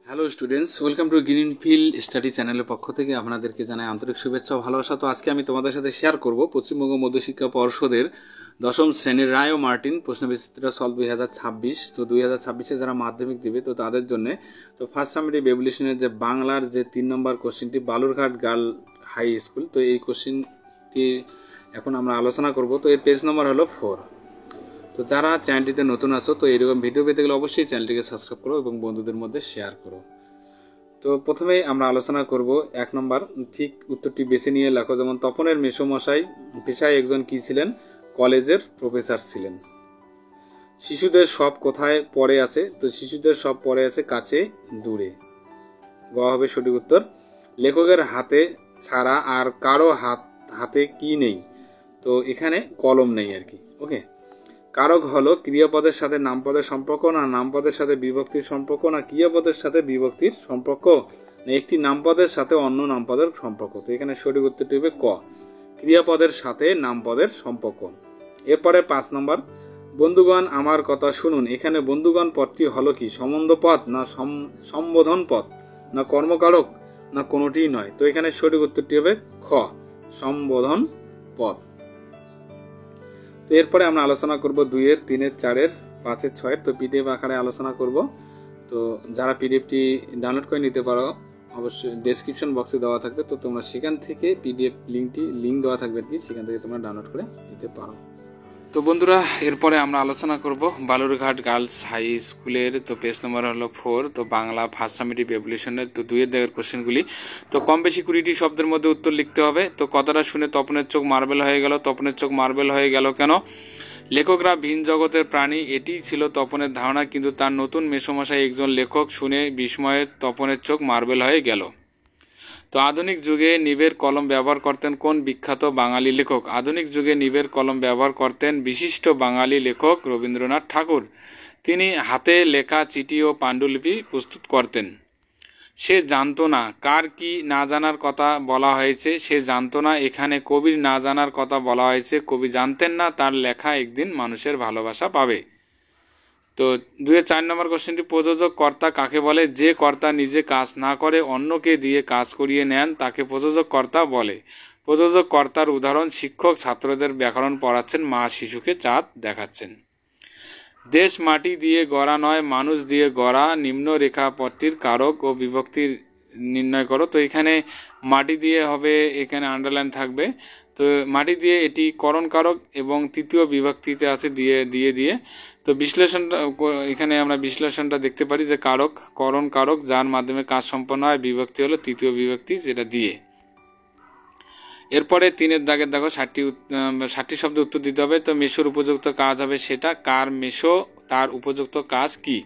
Hello students, welcome to greenfield study চ্যানেলের পক্ষ থেকে আপনাদেরকে জানাই আন্তরিক শুভেচ্ছা ও ভালোবাসা। তো আজকে আমি তোমাদের সাথে শেয়ার করব পশ্চিমবঙ্গ মধ্যশিক্ষা পর্ষদের দশম শ্রেণীর রায় ও মার্টিন প্রশ্নবিচিত্রা সলভ 2026। তো 2026-এ যারা মাধ্যমিক দেবে তো তাদের জন্য তো ফার্স্ট সামেটিভ এভলিউশনের যে বাংলার যে 3 নম্বর কোশ্চেনটি বালুরঘাট গার্ল হাই স্কুল, তো এই কোশ্চেনটি এখন আমরা আলোচনা করব। তো এর পেজ নম্বর হলো 4। তো যারা চ্যানেলটিতে নতুন আছো তো এরকম ভিডিও পেতে গেলে অবশ্যই চ্যানেলটিকে সাবস্ক্রাইব করো এবং বন্ধুদের মধ্যে শেয়ার করো। তো প্রথমেই আমরা আলোচনা করব 1 নম্বর, ঠিক উত্তরটি বেছে নিয়ে লেখো। যেমন তপনের মেসোমশাই পেশায় একজন কি ছিলেন? কলেজের প্রফেসর ছিলেন। শিশুদের সব কোথায় পড়ে আছে? তো শিশুদের সব পড়ে আছে কাছে দূরে। গ হবে সঠিক উত্তর। লেখকের হাতে ছাড়া আর কারো হাতে কি নেই? তো এখানে কলম নেই আর কি। ওকে। কারক হলো ক্রিয়াপদের সাথে নামপদের সম্পর্ক, না নামপদের সাথে বিভক্তির সম্পর্ক, না ক্রিয়াপদের সাথে বিভক্তির সম্পর্ক, না একটি নামপদের সাথে অন্য নামপদের সম্পর্ক। তো এখানে সঠিক উত্তরটি হবে ক, ক্রিয়াপদের সাথে নামপদের সম্পর্ক। এরপরে 5 নম্বর, বন্ধুগণ আমার কথা শুনুন। এখানে বন্ধুগণ পদটি হলো কি? সম্বন্ধ পদ, না সম্বোধন পদ, না কর্মকারক, না কোনোটিই নয়। তো এখানে সঠিক উত্তরটি হবে খ, সম্বোধন পদ। তো এরপরে আমরা আলোচনা করব 2-এর, 3-এর, 4-এর, 5-এর, 6-এর। তো পিডিএফ আকারে আলোচনা করব। তো যারা পিডিএফটি ডাউনলোড করে নিতে পারো অবশ্যই ডেসক্রিপশন বক্সে দেওয়া থাকবে, তো তোমরা সেখান থেকে পিডিএফ লিঙ্ক দেওয়া থাকবে আর কি, সেখান থেকে তোমরা ডাউনলোড করে নিতে পারো। তো বন্ধুরা, এরপরে আমরা আলোচনা করব বালুরঘাট গার্লস হাই স্কুলের। তো পেজ নম্বর হলো 4। তো বাংলা ফার্স্ট সামেটিভ এভলিউশনের তো 2-এর দাগের কোশ্চেনগুলি। তো কম বেশি 20টি শব্দের মধ্যে উত্তর লিখতে হবে। তো কথাটা শুনে তপনের চোখ মার্বেল হয়ে গেল। তপনের চোখ মার্বেল হয়ে গেল কেন? লেখকরা ভিন জগতের প্রাণী, এটিই ছিল তপনের ধারণা, কিন্তু তার নতুন মেসোমশাই একজন লেখক শুনে বিস্ময়ে তপনের চোখ মার্বেল হয়ে গেল। তো আধুনিক যুগে নিবের কলম ব্যবহার করতেন কোন বিখ্যাত বাঙালি লেখক? আধুনিক যুগে নিবের কলম ব্যবহার করতেন বিশিষ্ট বাঙালি লেখক রবীন্দ্রনাথ ঠাকুর। তিনি হাতে লেখা চিঠি ও পাণ্ডুলিপি প্রস্তুত করতেন। সে জানতো না, কার কি না জানার কথা বলা হয়েছে? সে জানতো না, এখানে কবির না জানার কথা বলা হয়েছে। কবি জানতেন না তার লেখা একদিন মানুষের ভালোবাসা পাবে। তো 2-এর 4 নম্বর কোশ্চেনটি, প্রযোজক কর্তা কাকে বলে? যে কর্তা নিজে কাজ না করে অন্যকে দিয়ে কাজ করিয়ে নেন তাকে প্রযোজক কর্তা বলে। প্রযোজক কর্তার উদাহরণ, শিক্ষক ছাত্রদের ব্যাকরণ পড়াচ্ছেন, মা শিশুকে চাঁদ দেখাচ্ছেন। দেশ মাটি দিয়ে গড়া নয় মানুষ দিয়ে গড়া। নিম্ন রেখা পদটির কারক ও বিভক্তি নির্ণয় করো। তো এখানে মাটি দিয়ে হবে, এখানে আন্ডারলাইন থাকবে। তো মাটি দিয়ে এটি করণ কারক এবং তৃতীয় বিভক্তিতে আছে দিয়ে। তো বিশ্লেষণটা এখানে আমরা বিশ্লেষণটা দেখতে পারি যে কারক করণ কারক যার মাধ্যমে কাজ সম্পন্ন হয়, বিভক্তি হলো তৃতীয় বিভক্তি যেটা দিয়ে। এরপরে 3-এর দাগের দেখো 60টি শব্দের উত্তর দিতে হবে। তো মেশোর উপযুক্ত কাজ হবে সেটা কার মেশো, তার উপযুক্ত কাজ কি?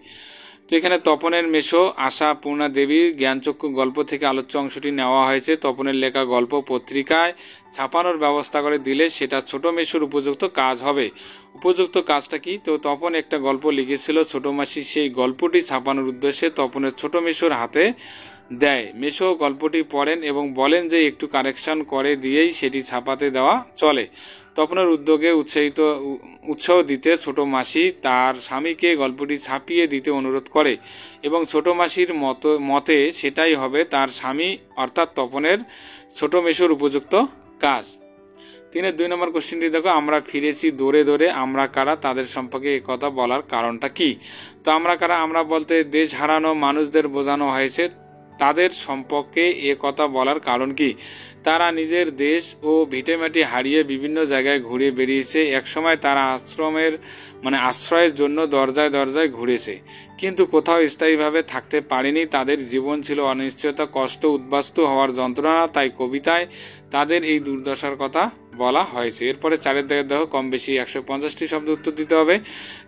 তো এখানে তপনের মেশো আশা পূর্ণা দেবীর জ্ঞানচক্ষু গল্প থেকে আলোচ্য অংশটি নেওয়া হয়েছে। তপনের লেখা গল্প পত্রিকায় ছাপানোর ব্যবস্থা করে দিলে সেটা ছোট মেশোর উপযুক্ত কাজ হবে। উপযুক্ত কাজটা কি? তো তপন একটা গল্প লিখেছিল ছোট মাসি, সেই গল্পটি ছাপানোর উদ্দেশ্যে তপনের ছোট মেশোর হাতে দেয়। মেশো গল্পটি পড়েন এবং বলেন যে একটু কারেকশন করে দিয়েই সেটি ছাপাতে দেওয়া চলে। তপনের উদ্যোগে উৎসাহ দিতে ছোট মাসি তার স্বামীকে গল্পটি ছাপিয়ে দিতে অনুরোধ করে এবং ছোট মাসির মতে সেটাই হবে তার স্বামী অর্থাৎ তপনের ছোট মেশোর উপযুক্ত কাজ। 3-এর 2 নম্বর কোশ্চেনটি দেখো, আমরা ফিরেছি দৌড়ে দৌড়ে। আমরা কারা? তাদের সম্পর্কে এই কথা বলার কারণটা কি? তো আমরা কারা? আমরা বলতে দেশ হারানো মানুষদের বোঝানো হয়েছে। তাদের সম্পর্কে এ কথা বলার কারণ কি? তারা নিজের দেশ ও ভিটেমাটি হারিয়ে বিভিন্ন জায়গায় ঘুরে বেরিয়েছে। একসময় তারা আশ্রয়ের জন্য দরজায় দরজায় ঘুরেছে, কিন্তু কোথাও স্থায়ীভাবে থাকতে পারেনি। তাদের জীবন ছিল অনিশ্চয়তা, কষ্ট, উদ্বাস্তু হওয়ার যন্ত্রণা। তাই কবিতায় তাদের এই দুর্দশার কথা বলা হয়েছে। এরপরে 4-এর দাগের দেখো, কম বেশি 150টি শব্দ উত্তর দিতে হবে।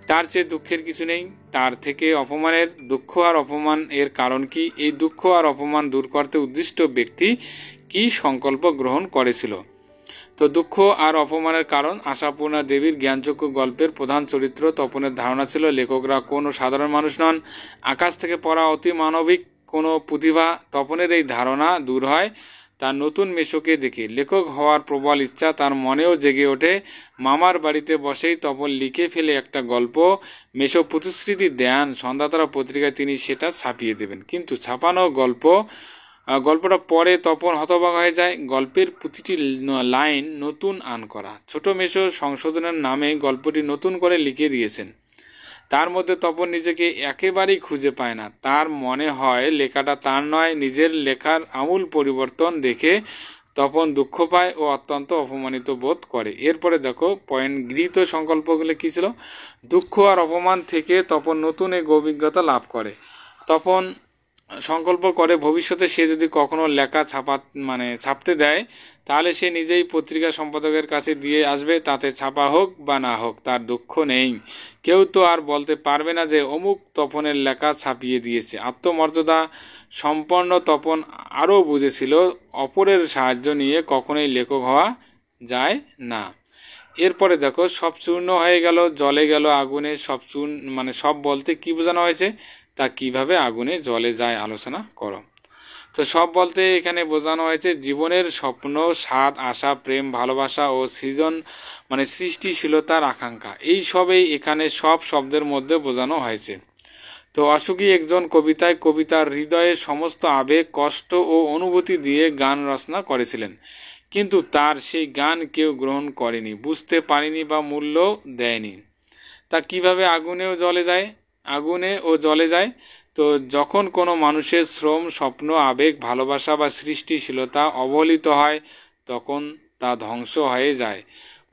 তার চেয়ে দুঃখের কিছু নেই, তার থেকে অপমানের। দুঃখ আর অপমান এর কারণ কি? এই দুঃখ আর অপমান দূর করতে উদ্দিষ্ট ব্যক্তি কি সংকল্প গ্রহণ করেছিল? তো দুঃখ আর অপমানের কারণ আশাপূর্ণা দেবীর জ্ঞানচক্ষু গল্পের প্রধান চরিত্র। তপনের ধারণা ছিল লেখকরা কোনো সাধারণ মানুষ নন, আকাশ থেকে পড়া অতি মানবিক কোনো প্রতিভা। তপনের এই ধারণা দূর হয় তার নতুন মেশোকে দেখে। লেখক হওয়ার প্রবল ইচ্ছা তার মনেও জেগে ওঠে। মামার বাড়িতে বসেই তপন লিখে ফেলে একটা গল্প। মেশো প্রতিশ্রুতি দেন সন্ধ্যাতারা পত্রিকায় তিনি সেটা ছাপিয়ে দেবেন, কিন্তু ছাপানো গল্পটা পরে তপন হতবাক হয়ে যায়। গল্পের প্রতিটি লাইন নতুন করা। ছোট মেশো সংশোধনের নামে গল্পটি নতুন করে লিখে দিয়েছেন। তার মধ্যে তপন নিজেকে একেবারেই খুঁজে পায় না। তার মনে হয় লেখাটা তার নয়। নিজের লেখার আমূল পরিবর্তন দেখে তপন দুঃখ পায় ও অত্যন্ত অপমানিত বোধ করে। এরপরে দেখো পয়েন্ট, গৃহীত সংকল্পগুলো কী ছিল। দুঃখ আর অপমান থেকে তপন নতুন এক অভিজ্ঞতা লাভ করে। তপন সংকল্প করে ভবিষ্যতে সে যদি কখনো লেখা ছাপতে দেয়, তাহলে সে নিজেই পত্রিকা সম্পাদকের কাছে দিয়ে আসবে। তাতে ছাপা হোক বা না হোক তার দুঃখ নেই। কেউ তো আর বলতে পারবে না যে অমুক তপনের লেখা ছাপিয়ে দিয়েছে। আত্মমর্যাদা সম্পন্ন তপন আরও বুঝেছিল অপরের সাহায্য নিয়ে কখনোই লেখক হওয়া যায় না। এরপরে দেখো সব চূর্ণ হয়ে গেল, জলে গেল আগুনে। সব বলতে কি বোঝানো হয়েছে, তা কিভাবে আগুনে জলে যায় আলোচনা করো। তো সব বলতে এখানে বোঝানো হয়েছে জীবনের স্বপ্ন, স্বাদ, আশা, প্রেম, ভালোবাসা ও সৃষ্টিশীলতার আকাঙ্ক্ষা। এই সবেই এখানে সব শব্দের মধ্যে বোঝানো হয়েছে। তো অসুখী একজন কবিতার হৃদয়ের সমস্ত আবেগ, কষ্ট ও অনুভূতি দিয়ে গান রচনা করেছিলেন, কিন্তু তার সেই গান কেউ গ্রহণ করেনি, বুঝতে পারেনি বা মূল্য দেয়নি। তা কিভাবে আগুনে ও জলে যায়। তো যখন কোনো মানুষের শ্রম, স্বপ্ন, আবেগ, ভালোবাসা বা সৃষ্টিশীলতা অবহেলিত হয়, তখন তা ধ্বংস হয়ে যায়।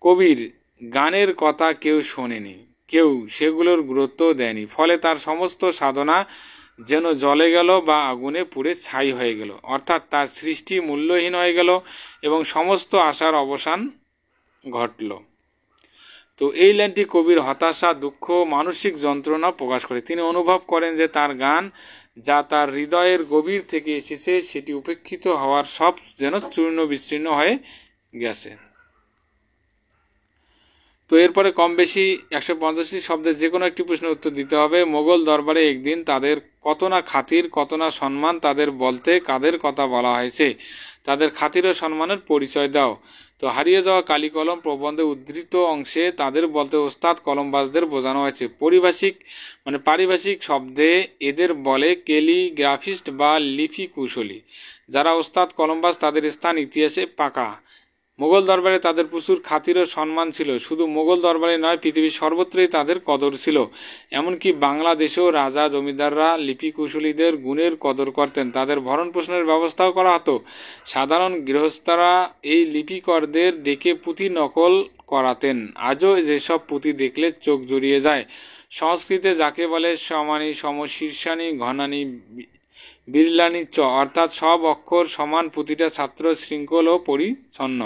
কবির গানের কথা কেউ শোনেনি, কেউ সেগুলোর গুরুত্ব দেয়নি, ফলে তার সমস্ত সাধনা যেন জলে গেল বা আগুনে পুড়ে ছাই হয়ে গেল। অর্থাৎ তার সৃষ্টি মূল্যহীন হয়ে গেল এবং সমস্ত আশার অবসান ঘটল। তো এই লাইনটি কবির হতাশা, দুঃখ, মানসিক যন্ত্রণা প্রকাশ করে। তিনি অনুভব করেন যে তার গান, যা তার হৃদয়ের গভীর থেকে এসেছে, সেটি উপেক্ষিত হওয়ার সব যেন চূর্ণ বিচ্ছিন্ন হয়ে গেছে। তো এরপরে কম বেশি 150টি শব্দের যে কোনো একটি প্রশ্নের উত্তর দিতে হবে। মোগল দরবারে একদিন তাদের কত না খাতির, কত না সম্মান, তাদের বলতে কাদের কথা বলা হয়েছে, তাদের খাতির ও সম্মানের পরিচয় দাও। তো হারিয়ে যাওয়া কালি কলম প্রবন্ধে উদ্ধৃত অংশে তাদের বলতে ওস্তাদ কলমবাজদের বোঝানো হয়েছে। পারিভাষিক শব্দে এদের বলে ক্যালিগ্রাফিস্ট বা লিপি কুশলী। যারা ওস্তাদ কলমবাজ তাদের স্থান ইতিহাসে পাকা। মোগল দরবারে তাদের প্রচুর খাতির ও সম্মান ছিল। শুধু মোগল দরবারে নয়, পৃথিবীর সর্বত্রই তাদের কদর ছিল। এমনকি বাংলাদেশেও রাজা, জমিদাররা লিপি কুশলীদের গুণের কদর করতেন। তাদের ভরণ পোষণের ব্যবস্থাও করা হতো। সাধারণ গৃহস্থরা এই লিপিকরদের ডেকে পুঁথি নকল করাতেন। আজও যেসব পুঁথি দেখলে চোখ জুড়িয়ে যায়। সংস্কৃতে যাকে বলে সমানি, সম, শীর্ষানি, ঘনানি, বিড়লানি, অর্থাৎ সব অক্ষর সমান, প্রতিটা ছাত্র শৃঙ্খল ও পরিচ্ছন্ন।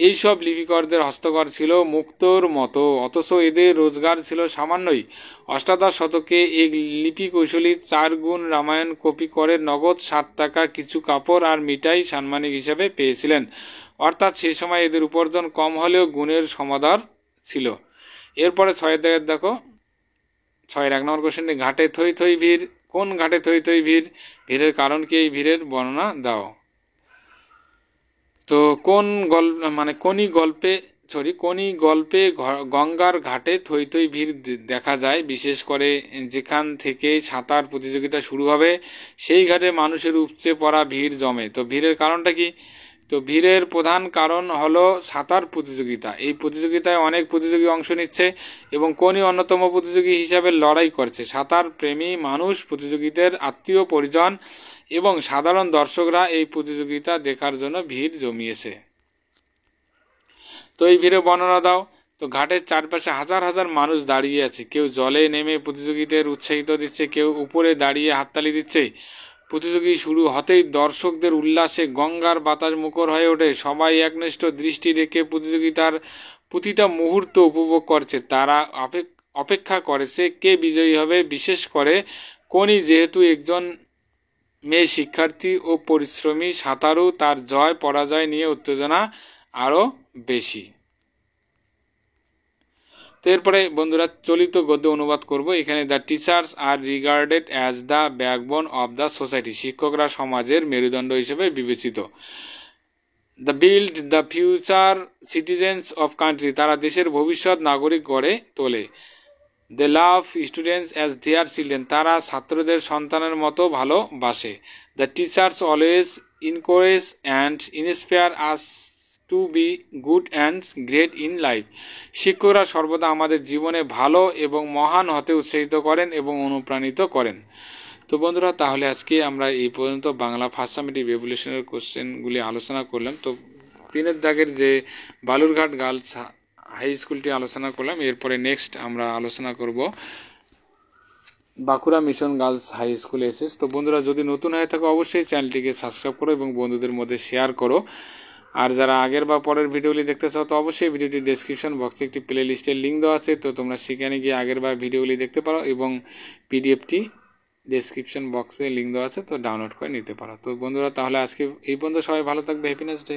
এইসব লিপিকরদের হস্তকর ছিল মুক্তোর মতো, অথচ এদের রোজগার ছিল সামান্যই। অষ্টাদশ শতকে এক লিপি কৌশলী 4 গুণ রামায়ণ কপি করে নগদ 60 টাকা, কিছু কাপড় আর মিঠাই সাম্মানিক হিসাবে পেয়েছিলেন। অর্থাৎ সে সময় এদের উপার্জন কম হলেও গুণের সমাদর ছিল। এরপরে 6 দেখো, 6 1 নম্বর কোশ্চেন, ঘাটে থই থই ভিড়। কোন ঘাটে থই থই ভিড়? ভিড়ের কারণ কি? এই ভিড়ের বর্ণনা দাও। তো কোনি গল্পে গঙ্গার ঘাটে থই থই ভিড় দেখা যায়। বিশেষ করে যেখান থেকে সাঁতার প্রতিযোগিতা শুরু হবে, সেই ঘাটে মানুষের উপচে পড়া ভিড় জমে। তো ভিড়ের কারণটা কি? তো ভিড়ের প্রধান কারণ হলো সাঁতার প্রতিযোগিতা। এই প্রতিযোগিতায় অনেক প্রতিযোগী অংশ নিচ্ছে এবং কোনি অন্যতম প্রতিযোগী হিসাবে লড়াই করছে। সাঁতার প্রেমী মানুষ, প্রতিযোগীদের আত্মীয় পরিজন এবং সাধারণ দর্শকরা এই প্রতিযোগিতা দেখার জন্য ভিড় জমিয়েছে। তো এই ভিড়ে বর্ণনা দাও। তো ঘাটের চারপাশে হাজার হাজার মানুষ দাঁড়িয়ে আছে। কেউ জলে নেমে প্রতিযোগীদের উৎসাহিত দিচ্ছে, কেউ উপরে দাঁড়িয়ে হাততালি দিচ্ছে। প্রতিযোগী শুরু হতেই দর্শকদের উল্লাসে গঙ্গার বাতাস মুখর হয়ে ওঠে। সবাই একনিষ্ঠ দৃষ্টি রেখে প্রতিযোগিতার প্রতিটা মুহূর্ত উপভোগ করছে। তারা অপেক্ষা করেছে কে বিজয়ী হবে। বিশেষ করে কোনি যেহেতু একজন মেয়ে শিক্ষার্থী ও পরিশ্রমী সাঁতারু, তার জয় পরাজয় নিয়ে উত্তেজনা আরও বেশি। তো এরপরে বন্ধুরা চলিত গদ্যে অনুবাদ করব। এখানে the teachers are regarded as the backbone of the society. শিক্ষকরা সমাজের মেরুদণ্ড হিসেবে বিবেচিত। The build the future citizens of country, তারা দেশের ভবিষ্যৎ নাগরিক গড়ে তোলে। They love students as their children, তারা ছাত্রদের সন্তানের মতো ভালোবাসে। The teachers always encourage and inspire us to be good and great in life, শিক্ষকরা সর্বদা আমাদের জীবনে ভালো এবং মহান হতে উৎসাহিত করেন এবং অনুপ্রাণিত করেন। তো বন্ধুরা, তাহলে আজকে আমরা এই পর্যন্ত বাংলা ফার্স্ট সামেটিভ এভলিউশনের কোশ্চেনগুলি আলোচনা করলাম। তো 3 দাগের যে বালুরঘাট গার্লস হাই স্কুলটি আলোচনা করলাম, এরপরে নেক্সট আমরা আলোচনা করব Bankura mission girls high school SS. তো বন্ধুরা, যদি নতুন হয়ে থাকো অবশ্যই চ্যানেলটিকে সাবস্ক্রাইব করো এবং বন্ধুদের মধ্যে শেয়ার করো। আর যারা আগের বা পরের ভিডিওগুলি দেখতে চাও তো অবশ্যই ভিডিওটি ডেসক্রিপশন বক্সে একটি প্লে লিস্টের লিঙ্ক দেওয়া আছে, তো তোমরা সেখানে গিয়ে আগের বা ভিডিওগুলি দেখতে পারো এবং পিডিএফটি ডেসক্রিপশন বক্সে লিঙ্ক দেওয়া আছে, তো ডাউনলোড করে নিতে পারো। তো বন্ধুরা, তাহলে আজকে এই পর্যন্ত, সবাই ভালো থাকবে, হ্যাপিনেস ডে।